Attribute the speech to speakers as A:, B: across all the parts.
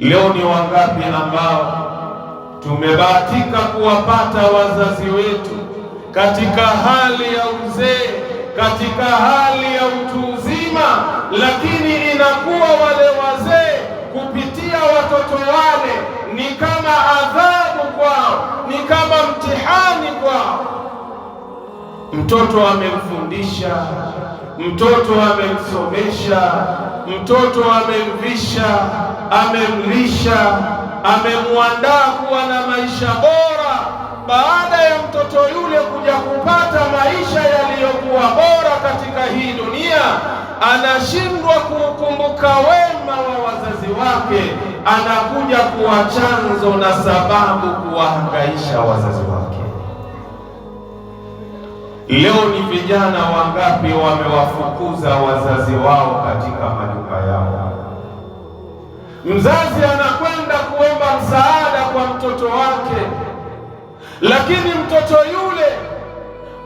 A: Leo ni wangapi ambao tumebahatika kuwapata wazazi wetu katika hali ya uzee, katika hali ya utu uzima, lakini inakuwa wale wazee kupitia watoto wale ni kama adhabu kwao, ni kama mtihani kwao. Mtoto amemfundisha, mtoto amemsomesha, mtoto amemvisha, amemlisha, amemwandaa kuwa na maisha bora. Baada ya mtoto yule kuja kupata maisha yaliyokuwa bora katika hii dunia, anashindwa kuukumbuka wema wa wazazi wake, anakuja kuwa chanzo na sababu kuwahangaisha wazazi wake. Leo ni vijana wangapi wamewafukuza wazazi wao katika majumba yao? Mzazi anakwenda kuomba msaada kwa mtoto wake, lakini mtoto yule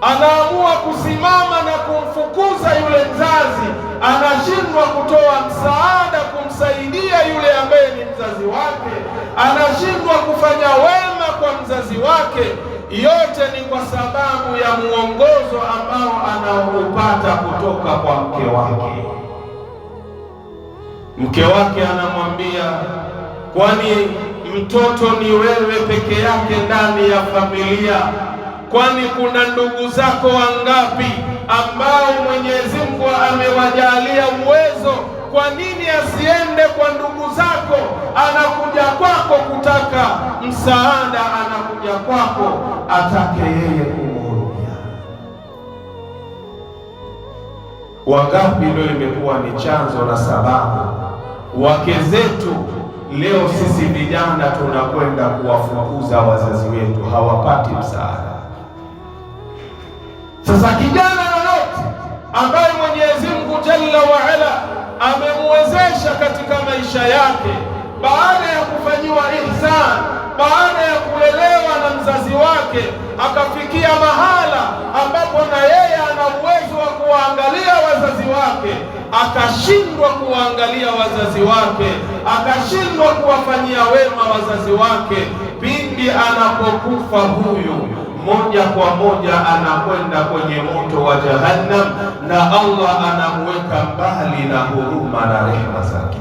A: anaamua kusimama na kumfukuza yule mzazi, anashindwa kutoa msaada kumsaidia yule ambaye ni mzazi wake, anashindwa kufanya wema kwa mzazi wake. Yote ni kwa sababu ya muongozo ambao anaoupata kutoka kwa mke wake. Mke wake anamwambia, kwani mtoto ni wewe peke yake ndani ya familia? Kwani kuna ndugu zako wangapi ambao Mwenyezi Mungu amewajalia uwezo? Kwa nini asiende kwa ndugu zako? Anakuja kwako kutaka msaada, anakuja kwako atake yeye kumhurumia. Wangapi ndio imekuwa ni chanzo na sababu wake zetu leo sisi vijana tunakwenda kuwafukuza wazazi wetu, hawapati msaada. Sasa kijana yoyote ambaye Mwenyezi Mungu Jalla wa Ala amemwezesha katika maisha yake, baada ya kufanyiwa ihsan, baada ya kulelewa na mzazi wake, akafikia mahala ambapo na yeye ana uwezo wa kuwaangalia wazazi wake, akashindwa kuwaangalia wazazi wake, akashindwa kuwafanyia wema wazazi wake, pindi anapokufa huyu, moja kwa moja anakwenda kwenye moto wa Jahannam, na Allah anamweka mbali na huruma na rehema zake.